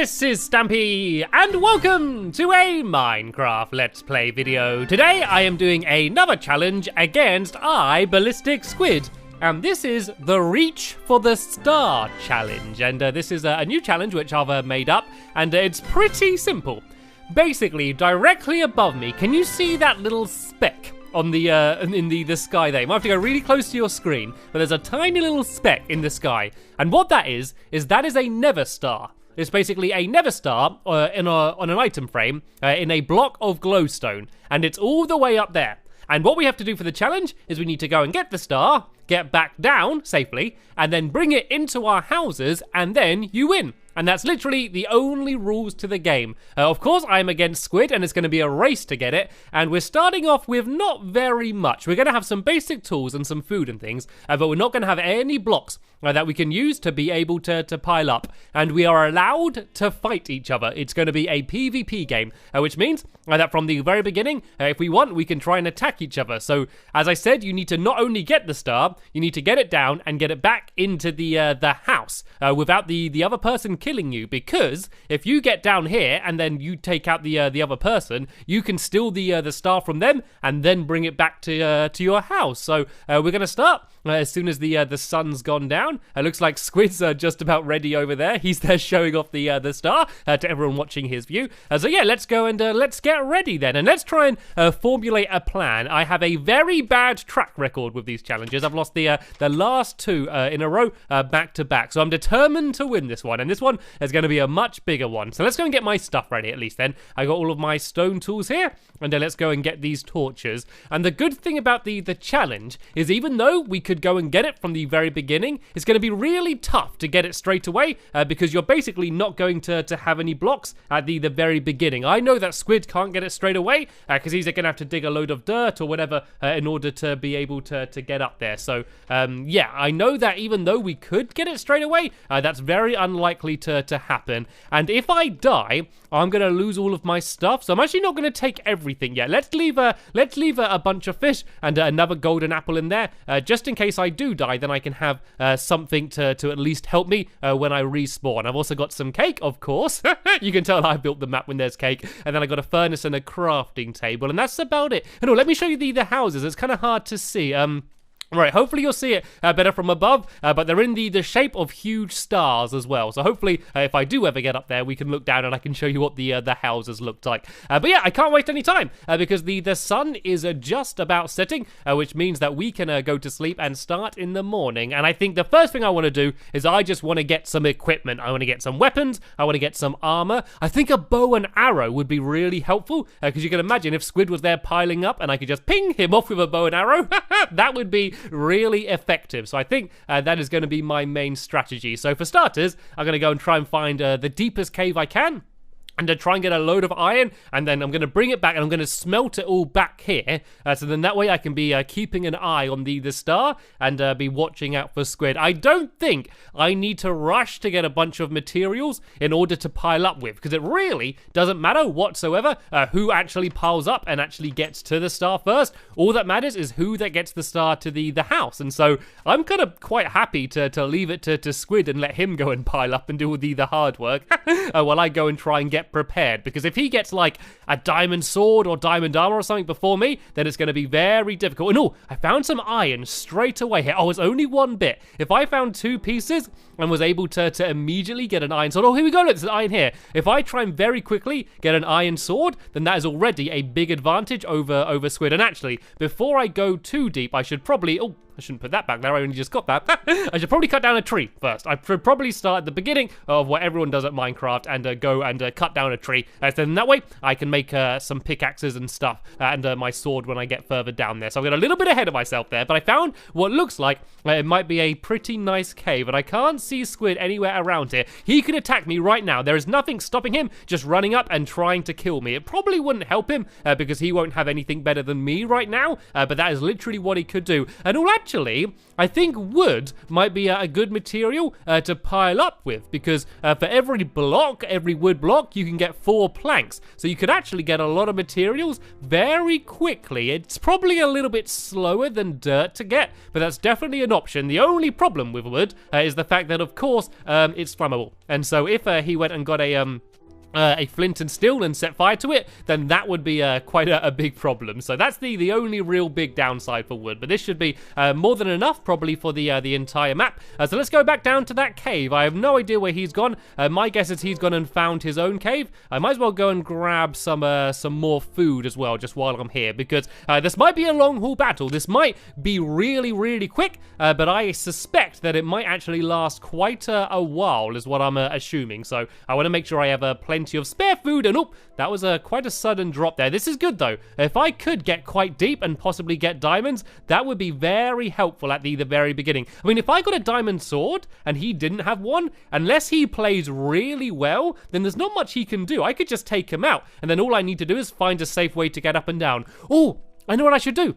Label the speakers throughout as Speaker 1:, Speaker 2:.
Speaker 1: this is Stampy, and welcome to a Minecraft Let's Play video. Today I am doing another challenge against Ballistic Squid, and this is the Reach for the Star challenge. And this is a new challenge which I've made up, and it's pretty simple. Basically, directly above me, can you see that little speck on the in the sky there? You might have to go really close to your screen, but there's a tiny little speck in the sky, and what that is that is a Nether Star. It's basically a Nether Star on an item frame in a block of glowstone, and it's all the way up there. And what we have to do for the challenge is we need to go and get the star, get back down safely, and then bring it into our houses, and then you win. And that's literally the only rules to the game. Of course, I'm against Squid, and it's going to be a race to get it. And we're starting off with not very much. We're going to have some basic tools and some food and things, but we're not going to have any blocks that we can use to be able to pile up. And we are allowed to fight each other. It's going to be a PvP game, which means that from the very beginning, if we want, we can try and attack each other. So, as I said, you need to not only get the star, you need to get it down and get it back into the house without the other person killing you, because if you get down here and then you take out the other person, you can steal the star from them and then bring it back to your house. So we're going to start as soon as the sun's gone down. It looks like Squid's just about ready over there. He's there showing off the star to everyone watching his view. So yeah, let's go and let's get ready then, and let's try and formulate a plan. I have a very bad track record with these challenges. I've lost the last two in a row back to back, so I'm determined to win this one, and this one is going to be a much bigger one. So let's go and get my stuff ready at least then. I got all of my stone tools here, and then let's go and get these torches. And the good thing about the challenge is, even though we could go and get it from the very beginning, it's going to be really tough to get it straight away because you're basically not going to have any blocks at the very beginning. I know that Squid can't get it straight away because he's going to have to dig a load of dirt or whatever in order to be able to get up there. So yeah, I know that even though we could get it straight away, that's very unlikely to happen. And if I die, I'm going to lose all of my stuff. So I'm actually not going to take everything yet. Let's leave a bunch of fish and another golden apple in there, just in case I do die. Then I can have something to at least help me when I respawn. I've also got some cake, of course. You can tell I built the map when there's cake. And then I got a furnace and a crafting table, and that's about it. And let me show you the houses. It's kind of hard to see. Right, hopefully you'll see it better from above, but they're in the shape of huge stars as well. So hopefully, if I do ever get up there, we can look down and I can show you what the houses looked like. But yeah, I can't waste any time because the sun is just about setting, which means that we can go to sleep and start in the morning. And I think the first thing I want to do is I just want to get some equipment. I want to get some weapons. I want to get some armor. I think a bow and arrow would be really helpful because you can imagine if Squid was there piling up and I could just ping him off with a bow and arrow, that would be really effective. So I think that is going to be my main strategy. So for starters, I'm going to go and try and find the deepest cave I can, and to try and get a load of iron, and then I'm going to bring it back and I'm going to smelt it all back here, so then that way I can be keeping an eye on the star and be watching out for Squid. I don't think I need to rush to get a bunch of materials in order to pile up with, because it really doesn't matter whatsoever who actually piles up and actually gets to the star first. All that matters is who that gets the star to the house, and so I'm kind of quite happy to leave it to Squid and let him go and pile up and do all the hard work while I go and try and get prepared, because if he gets like a diamond sword or diamond armor or something before me, then it's going to be very difficult. And I found some iron straight away here. It's only one bit. If I found two pieces and was able to immediately get an iron sword, here we go, look, there's an iron here. If I try and very quickly get an iron sword, then that is already a big advantage over Squid. And actually, before I go too deep, I should probably, I shouldn't put that back there, I only just got that. I should probably cut down a tree first. I should probably start at the beginning of what everyone does at Minecraft and go and cut down a tree. So then that way, I can make some pickaxes and stuff and my sword when I get further down there. So I've got a little bit ahead of myself there, but I found what looks like it might be a pretty nice cave, and I can't see Squid anywhere around here. He could attack me right now. There is nothing stopping him just running up and trying to kill me. It probably wouldn't help him because he won't have anything better than me right now, but that is literally what he could do. And actually, I think wood might be a good material to pile up with, because for every wood block, you can get 4 planks. So you could actually get a lot of materials very quickly. It's probably a little bit slower than dirt to get, but that's definitely an option. The only problem with wood is the fact that, of course, it's flammable. And so if he went and got a flint and steel and set fire to it, then that would be quite a big problem. So that's the only real big downside for wood. But this should be more than enough, probably, for the entire map. So let's go back down to that cave. I have no idea where he's gone. My guess is he's gone and found his own cave. I might as well go and grab some more food as well, just while I'm here, because this might be a long haul battle. This might be really, really quick, but I suspect that it might actually last quite a while, is what I'm assuming. So I want to make sure I have plenty of spare food, and that was quite a sudden drop there. This is good though. If I could get quite deep and possibly get diamonds, that would be very helpful at the very beginning. I mean, if I got a diamond sword and he didn't have one, unless he plays really well, then there's not much he can do. I could just take him out, and then all I need to do is find a safe way to get up and down. Oh, I know what I should do.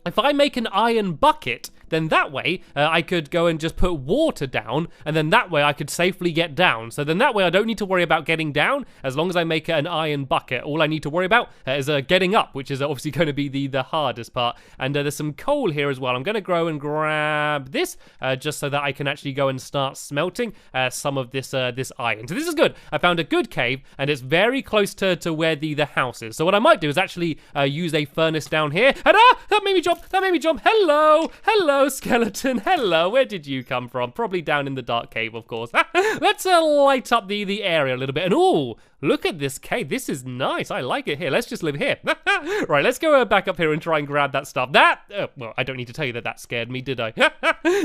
Speaker 1: If I make an iron bucket, then that way I could go and just put water down, and then that way I could safely get down. So then that way I don't need to worry about getting down, as long as I make an iron bucket. All I need to worry about is getting up, which is obviously going to be the hardest part. And there's some coal here as well. I'm going to go and grab this, just so that I can actually go and start smelting some of this iron. So this is good. I found a good cave, and it's very close to where the house is. So what I might do is actually use a furnace down here. And that made me jump. That made me jump. Hello, skeleton. Hello, where did you come from? Probably down in the dark cave, of course. Let's light up the area a little bit. And oh, look at this cave. This is nice. I like it here. Let's just live here. Right, let's go back up here and try and grab that stuff. Well, I don't need to tell you that scared me, did I?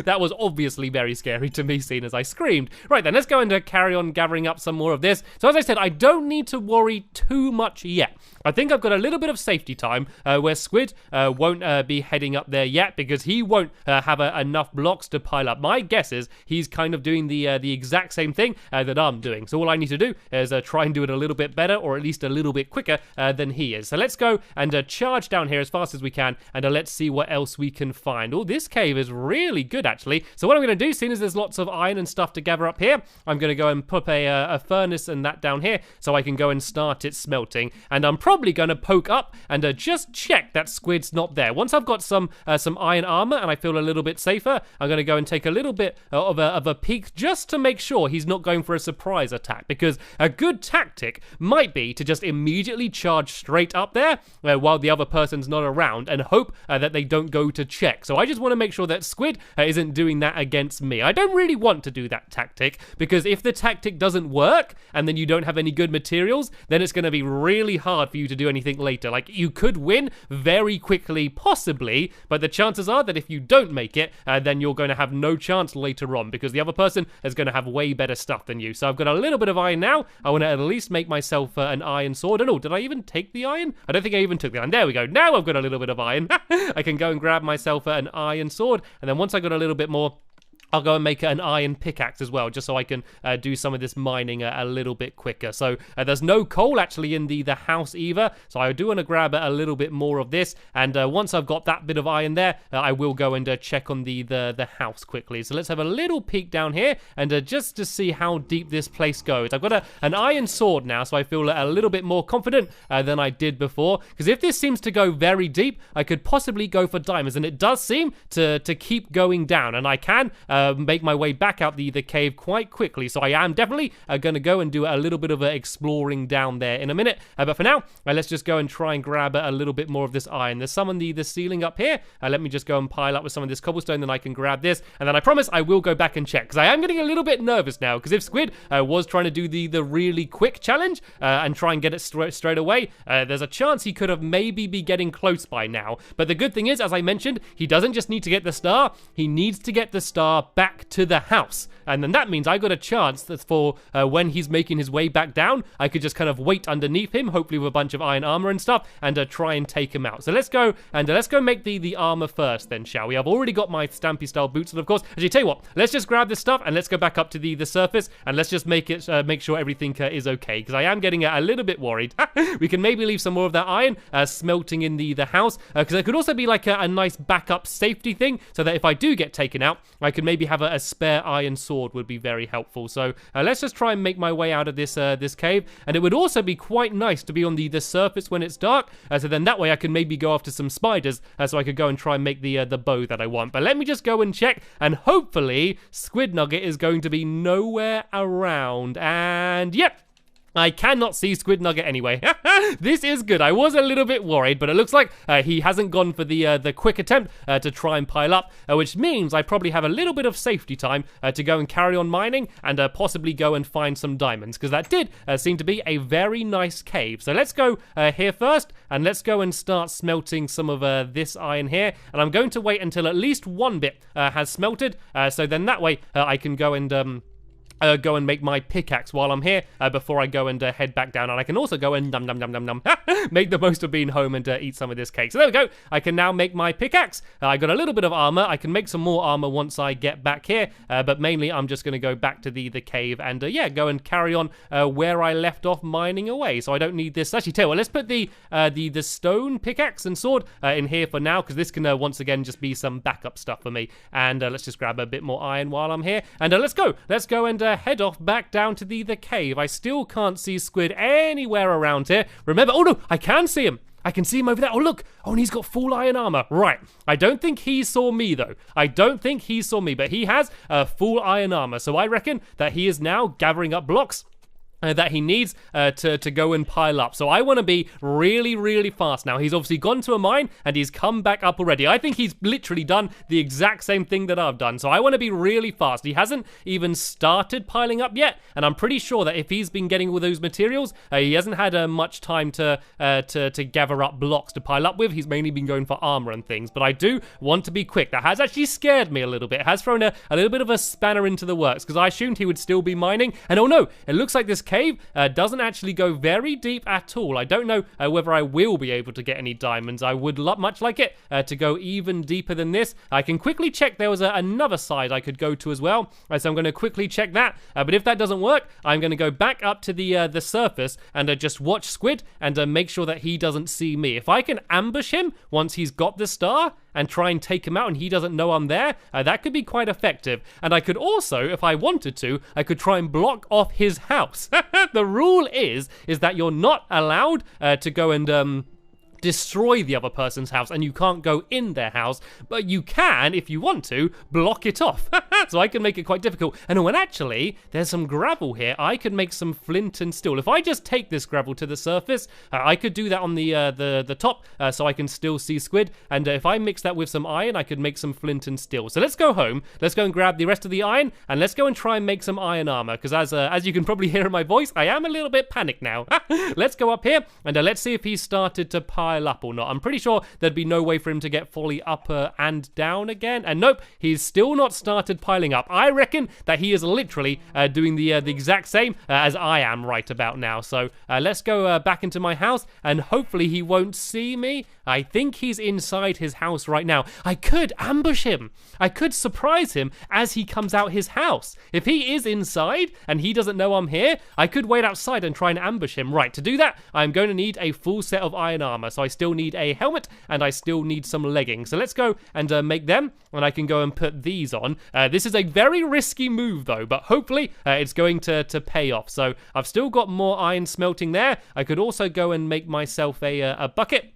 Speaker 1: That was obviously very scary to me, seeing as I screamed. Right then, let's go and carry on gathering up some more of this. So as I said, I don't need to worry too much yet. I think I've got a little bit of safety time where Squid won't be heading up there yet, because he won't have enough blocks to pile up. My guess is he's kind of doing the exact same thing that I'm doing. So all I need to do is try and do it a little bit better, or at least a little bit quicker than he is. So let's go and charge down here as fast as we can, and let's see what else we can find. Oh, this cave is really good, actually. So what I'm going to do, seeing as there's lots of iron and stuff to gather up here, I'm going to go and put a furnace and that down here, so I can go and start it smelting. And I'm probably going to poke up and just check that Squid's not there. Once I've got some iron armor and I feel a little bit safer, I'm going to go and take a little bit of a peek, just to make sure he's not going for a surprise attack, because a good tactic might be to just immediately charge straight up there while the other person's not around, and hope that they don't go to check. So I just want to make sure that Squid isn't doing that against me. I don't really want to do that tactic, because if the tactic doesn't work and then you don't have any good materials, then it's going to be really hard for you to do anything later. Like, you could win very quickly, possibly, but the chances are that if you don't make it, then you're going to have no chance later on, because the other person is going to have way better stuff than you. So I've got a little bit of iron now. I want to at least make myself an iron sword. And oh, did I even take the iron? I don't think I even took the iron. There we go. Now I've got a little bit of iron. I can go and grab myself an iron sword, and then once I got a little bit more, I'll go and make an iron pickaxe as well, just so I can do some of this mining a little bit quicker. So there's no coal actually in the house either, so I do want to grab a little bit more of this. And once I've got that bit of iron there, I will go and check on the house quickly. So let's have a little peek down here, and just to see how deep this place goes. I've got an iron sword now, so I feel a little bit more confident than I did before. Because if this seems to go very deep, I could possibly go for diamonds, and it does seem to keep going down, and I can make my way back out the cave quite quickly. So I am definitely going to go and do a little bit of exploring down there in a minute. But for now, let's just go and try and grab a little bit more of this iron. There's some on the ceiling up here. Let me just go and pile up with some of this cobblestone, then I can grab this. And then I promise I will go back and check, because I am getting a little bit nervous now, because if Squid was trying to do the really quick challenge and try and get it straight away, there's a chance he could have maybe be getting close by now. But the good thing is, as I mentioned, he doesn't just need to get the star, he needs to get the star up back to the house. And then that means I got a chance that for when he's making his way back down, I could just kind of wait underneath him, hopefully with a bunch of iron armor and stuff, and try and take him out. So let's go make the armor first then, shall we? I've already got my Stampy style boots, and of course, actually, tell you what, let's just grab this stuff and let's go back up to the surface, and let's just make sure everything is okay, because I am getting a little bit worried. We can maybe leave some more of that iron smelting in the house, because it could also be like a nice backup safety thing, so that if I do get taken out, I could maybe have a spare iron sword would be very helpful. So let's just try and make my way out of this cave, and it would also be quite nice to be on the surface when it's dark, so then that way I can maybe go after some spiders, so I could go and try and make the bow that I want. But let me just go and check, and hopefully Squid Nugget is going to be nowhere around. And yep, I cannot see Squid Nugget anyway. This is good. I was a little bit worried, but it looks like he hasn't gone for the quick attempt to try and pile up, which means I probably have a little bit of safety time to go and carry on mining and possibly go and find some diamonds, because that did seem to be a very nice cave. So let's go here first, and let's go and start smelting some of this iron here. And I'm going to wait until at least one bit has smelted, so then that way I can go and go and make my pickaxe while I'm here before I go and head back down. And I can also go and make the most of being home and eat some of this cake. So there we go. I can now make my pickaxe. I got a little bit of armor. I can make some more armor once I get back here. But mainly I'm just going to go back to the cave and yeah, go and carry on where I left off mining away. So I don't need this. Actually, tell you what, let's put the stone pickaxe and sword in here for now, because this can once again just be some backup stuff for me. And let's just grab a bit more iron while I'm here. And let's go and head off back down to the cave. I still can't see Squid anywhere around here. Remember, oh no, I can see him. I can see him over there. Oh, look. Oh, and he's got full iron armor. Right. I don't think he saw me, though. I don't think he saw me, but he has full iron armor. So I reckon that he is now gathering up blocks that he needs to go and pile up. So I want to be really, really fast now. He's obviously gone to a mine and he's come back up already. I think he's literally done the exact same thing that I've done. So I want to be really fast. He hasn't even started piling up yet, and I'm pretty sure that if he's been getting all those materials, he hasn't had much time to gather up blocks to pile up with. He's mainly been going for armor and things, but I do want to be quick. That has actually scared me a little bit. It has thrown a little bit of a spanner into the works, because I assumed he would still be mining, and oh no, it looks like this cave doesn't actually go very deep at all. I don't know whether I will be able to get any diamonds. I would much like it to go even deeper than this. I can quickly check. There was another side I could go to as well, so I'm going to quickly check that. But if that doesn't work, I'm going to go back up to the surface and just watch Squid and make sure that he doesn't see me. If I can ambush him once he's got the star and try and take him out and he doesn't know I'm there, that could be quite effective. And I could also, if I wanted to, I could try and block off his house. The rule is that you're not allowed to go and destroy the other person's house, and you can't go in their house, but you can, if you want to, block it off. So I can make it quite difficult. And when actually there's some gravel here, I could make some flint and steel. If I just take this gravel to the surface, I could do that on the top, so I can still see Squid. And if I mix that with some iron, I could make some flint and steel. So let's go home. Let's go and grab the rest of the iron, and let's go and try and make some iron armor. Because as you can probably hear in my voice, I am a little bit panicked now. Let's go up here and let's see if he started to pile up or not. I'm pretty sure there'd be no way for him to get fully up and down again. And nope, he's still not started piling up. I reckon that he is literally doing the exact same as I am right about now. So let's go back into my house, and hopefully he won't see me. I think he's inside his house right now. I could ambush him. I could surprise him as he comes out his house. If he is inside and he doesn't know I'm here, I could wait outside and try and ambush him. Right, to do that, I'm going to need a full set of iron armor. So I still need a helmet and I still need some leggings. So let's go and make them, and I can go and put these on. This is a very risky move though, but hopefully it's going to pay off. So I've still got more iron smelting there. I could also go and make myself a bucket.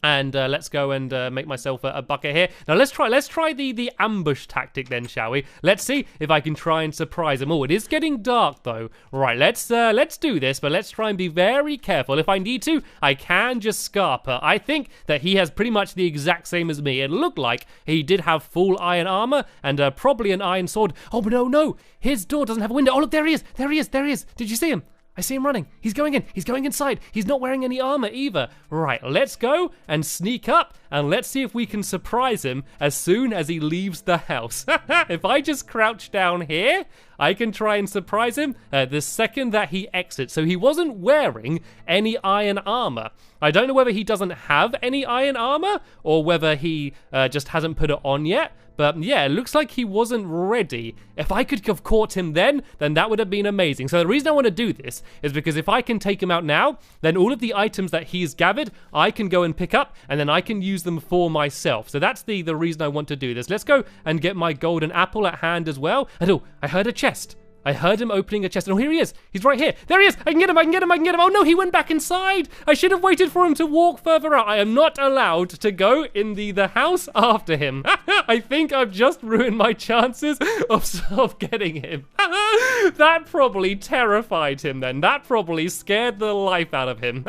Speaker 1: And let's go and make myself a bucket here. Now let's try the ambush tactic then, shall we? Let's see if I can try and surprise him. Oh, it is getting dark though. Right, let's do this, but let's try and be very careful. If I need to, I can just scarper. I think that he has pretty much the exact same as me. It looked like he did have full iron armor and probably an iron sword. Oh, but no, his door doesn't have a window. Oh, look, there he is. Did you see him? I see him running. He's going in. He's going inside. He's not wearing any armor either. Right, let's go and sneak up and let's see if we can surprise him as soon as he leaves the house. If I just crouch down here, I can try and surprise him the second that he exits. So he wasn't wearing any iron armor. I don't know whether he doesn't have any iron armor or whether he just hasn't put it on yet. But yeah, it looks like he wasn't ready. If I could have caught him then that would have been amazing. So the reason I want to do this is because if I can take him out now, then all of the items that he's gathered, I can go and pick up, and then I can use them for myself. So that's the reason I want to do this. Let's go and get my golden apple at hand as well. And oh, I heard a chest. I heard him opening a chest. And oh, here he is. He's right here. There he is. I can get him. I can get him. I can get him. Oh, no, he went back inside. I should have waited for him to walk further out. I am not allowed to go in the house after him. I think I've just ruined my chances of getting him. That probably terrified him then. That probably scared the life out of him.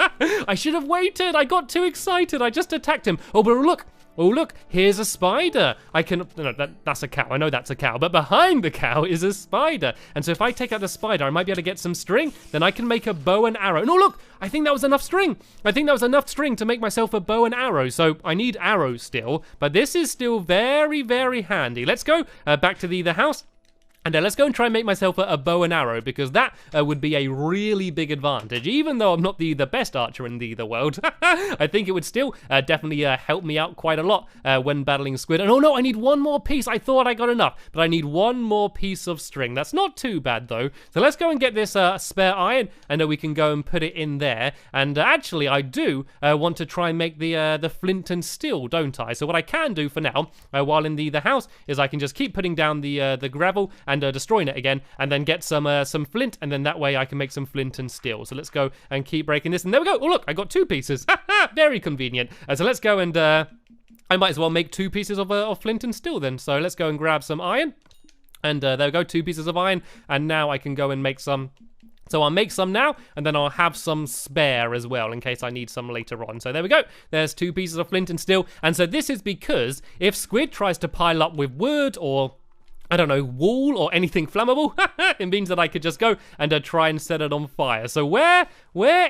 Speaker 1: I should have waited. I got too excited. I just attacked him. Oh, but look. Oh, look, here's a spider. That's a cow. I know that's a cow. But behind the cow is a spider. And so if I take out the spider, I might be able to get some string. Then I can make a bow and arrow. No, look, I think that was enough string. I think that was enough string to make myself a bow and arrow. So I need arrows still. But this is still very, very handy. Let's go back to the house. And let's go and try and make myself a bow and arrow, because that would be a really big advantage. Even though I'm not the best archer in the world, I think it would still definitely help me out quite a lot when battling squid. And oh no, I need one more piece. I thought I got enough, but I need one more piece of string. That's not too bad though. So let's go and get this spare iron, and then we can go and put it in there. And actually, I do want to try and make the flint and steel, don't I? So what I can do for now, while in the house, is I can just keep putting down the gravel and destroying it again, and then get some flint, and then that way I can make some flint and steel. So let's go and keep breaking this, and there we go. Oh look, I got 2 pieces. Very convenient. So let's go and I might as well make 2 pieces of flint and steel then. So let's go and grab some iron, and there we go, 2 pieces of iron, and now I can go and make some. So I'll make some now, and then I'll have some spare as well in case I need some later on. So there we go. There's 2 pieces of flint and steel. And so this is because if squid tries to pile up with wood or, I don't know, wool or anything flammable, it means that I could just go and try and set it on fire. So where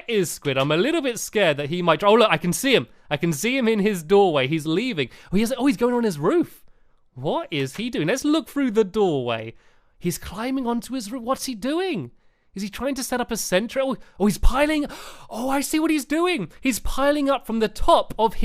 Speaker 1: is Squid? I'm a little bit scared that he might try. Oh look, I can see him. I can see him in his doorway. He's leaving. Oh, he's going on his roof. What is he doing? Let's look through the doorway. He's climbing onto his roof. What's he doing? Is he trying to set up a sentry? Oh, he's piling. Oh, I see what he's doing. He's piling up from the top of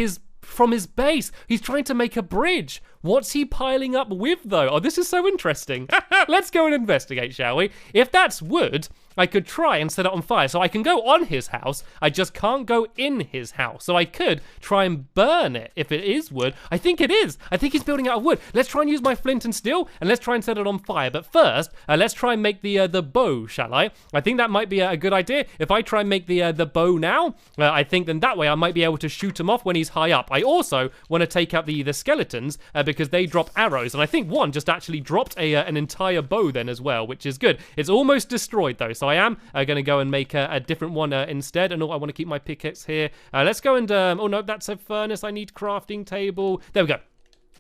Speaker 1: from his base. He's trying to make a bridge. What's he piling up with, though? Oh, this is so interesting. Let's go and investigate, shall we? If that's wood, I could try and set it on fire. So I can go on his house. I just can't go in his house. So I could try and burn it if it is wood. I think it is. I think he's building out of wood. Let's try and use my flint and steel, and let's try and set it on fire. But first, let's try and make the bow, shall I? I think that might be a good idea. If I try and make the bow now, I think then that way I might be able to shoot him off when he's high up. I also want to take out the skeletons because they drop arrows, and I think one just actually dropped an entire bow then as well, which is good. It's almost destroyed though, so I am going to go and make a different one instead. And I want to keep my pickaxe here. Let's go and oh no, that's a furnace. I need crafting table. There we go.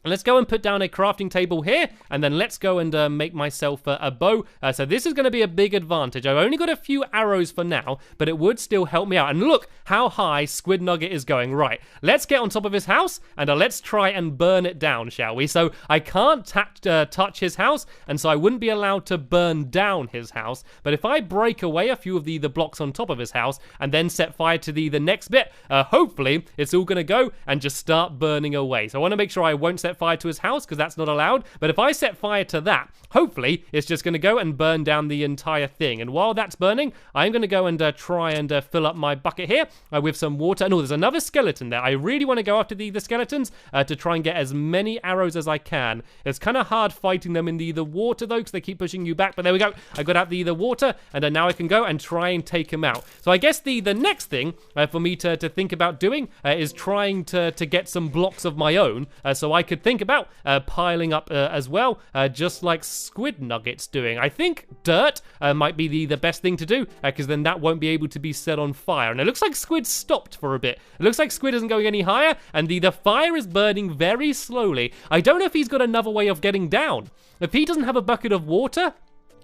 Speaker 1: Let's go and put down a crafting table here, and then let's go and make myself a bow. So this is going to be a big advantage. I've only got a few arrows for now, but it would still help me out. And look how high Squid Nugget is going. Right, let's get on top of his house, and let's try and burn it down, shall we? So I can't touch his house, and so I wouldn't be allowed to burn down his house. But if I break away a few of the blocks on top of his house, and then set fire to the next bit, hopefully it's all going to go and just start burning away. So I want to make sure I won't set fire to his house because that's not allowed. But if I set fire to that, hopefully it's just going to go and burn down the entire thing. And while that's burning, I'm going to go and try and fill up my bucket here with some water. And oh, there's another skeleton there. I really want to go after the skeletons to try and get as many arrows as I can. It's kind of hard fighting them in the water though because they keep pushing you back. But there we go. I got out the water, and now I can go and try and take them out. So I guess the next thing for me to think about doing is trying to get some blocks of my own so I could think about piling up as well, just like Squid Nugget's doing. I think dirt might be the best thing to do because then that won't be able to be set on fire. And it looks like Squid stopped for a bit. It looks like Squid isn't going any higher, and the fire is burning very slowly. I don't know if he's got another way of getting down. If he doesn't have a bucket of water,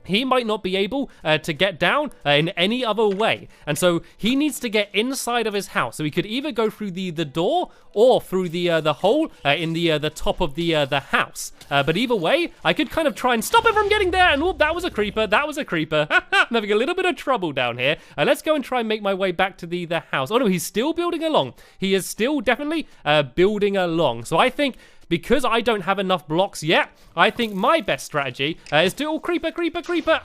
Speaker 1: he might not be able to get down in any other way. And so he needs to get inside of his house. So he could either go through the door or through the hole in the top of the house. But either way, I could kind of try and stop him from getting there. And whoop, that was a creeper. That was a creeper. I'm having a little bit of trouble down here. Let's go and try and make my way back to the house. Oh no, he's still building along. He is still definitely building along. So I think, because I don't have enough blocks yet, I think my best strategy is to, creeper,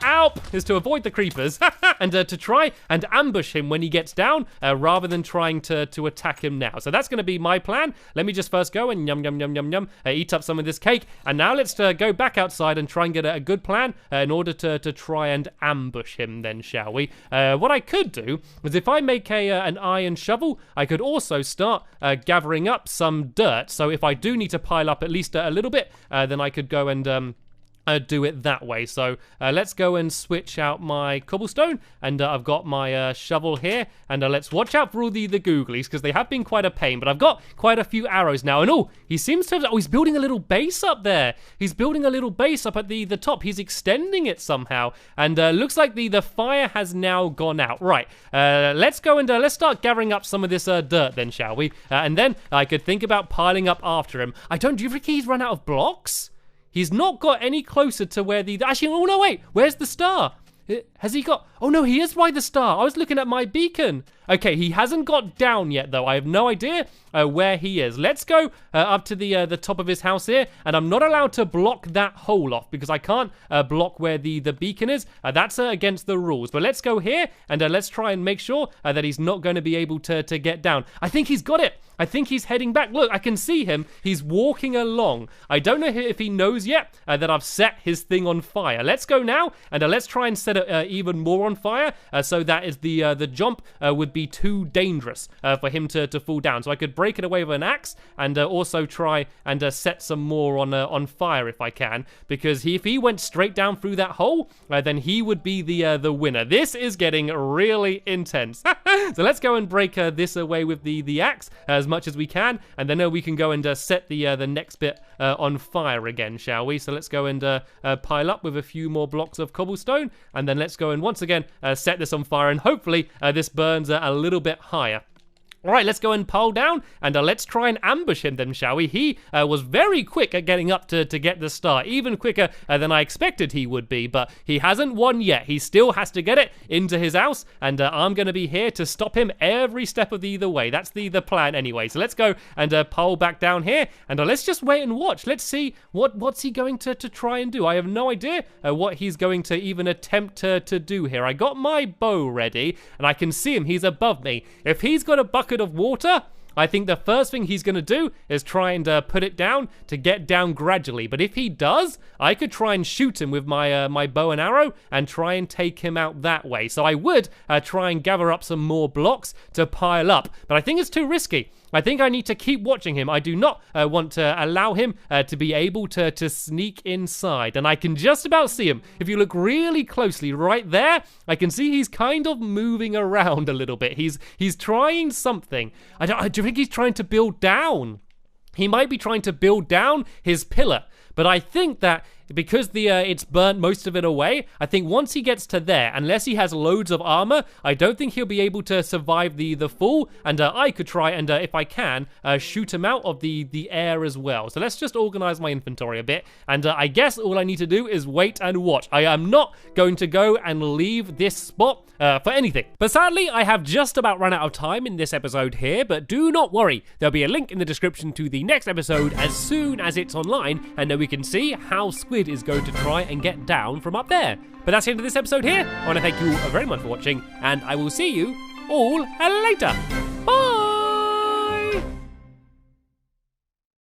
Speaker 1: ow, is to avoid the creepers and to try and ambush him when he gets down rather than trying to attack him now. So that's going to be my plan. Let me just first go and yum, eat up some of this cake. And now let's go back outside and try and get a good plan in order to try and ambush him then, shall we? What I could do is if I make an iron shovel, I could also start gathering up some dirt. So if I do need to pile up at least a little bit, then I could go and do it that way. So let's go and switch out my cobblestone, and I've got my shovel here, and let's watch out for all the googlies, because they have been quite a pain, but I've got quite a few arrows now. And he seems to have, he's building a little base up there. He's building a little base up at the top. He's extending it somehow, and looks like the fire has now gone out. Right, let's go and let's start gathering up some of this dirt then, shall we? And then I could think about piling up after him. Do you think he's run out of blocks? He's not got any closer to where actually, oh no, wait, where's the star? Has he got, oh no, he is by the star. I was looking at my beacon. Okay, he hasn't got down yet though. I have no idea where he is. Let's go up to the top of his house here, and I'm not allowed to block that hole off because I can't block where the beacon is. That's against the rules. But let's go here and let's try and make sure that he's not going to be able to get down. I think he's got it. I think he's heading back. Look, I can see him. He's walking along. I don't know if he knows yet that I've set his thing on fire. Let's go now, and let's try and set it even more on fire, so that is the jump would be too dangerous for him to fall down. So I could break it away with an axe, and also try and set some more on fire if I can, because if he went straight down through that hole, then he would be the winner. This is getting really intense. So let's go and break this away with the axe as much as we can, and then we can go and set the next bit on fire again, shall we? So let's go and pile up with a few more blocks of cobblestone, and then let's go and once again set this on fire, and hopefully this burns a little bit higher. All right, let's go and pile down, and let's try and ambush him then, shall we? He was very quick at getting up to get the star, even quicker than I expected he would be, but he hasn't won yet. He still has to get it into his house, and I'm going to be here to stop him every step of the way. That's the plan anyway. So let's go and pile back down here, and let's just wait and watch. Let's see what's he going to try and do. I have no idea what he's going to even attempt to do here. I got my bow ready, and I can see him. He's above me. If he's got a bucket of water, I think the first thing he's going to do is try and put it down to get down gradually. But if he does, I could try and shoot him with my my bow and arrow and try and take him out that way. So I would try and gather up some more blocks to pile up. But I think it's too risky. I think I need to keep watching him. I do not want to allow him to be able to sneak inside. And I can just about see him. If you look really closely right there, I can see he's kind of moving around a little bit. He's trying something. Do you think he's trying to build down? He might be trying to build down his pillar. But I think that because it's burnt most of it away, I think once he gets to there, unless he has loads of armor, I don't think he'll be able to survive the fall, and I could try and, if I can, shoot him out of the air as well. So let's just organize my inventory a bit, and I guess all I need to do is wait and watch. I am not going to go and leave this spot for anything. But sadly, I have just about run out of time in this episode here, but do not worry. There'll be a link in the description to the next episode as soon as it's online, and then we can see how Squid is going to try and get down from up there. But that's the end of this episode here. I want to thank you all very much for watching, and I will see you all later. Bye!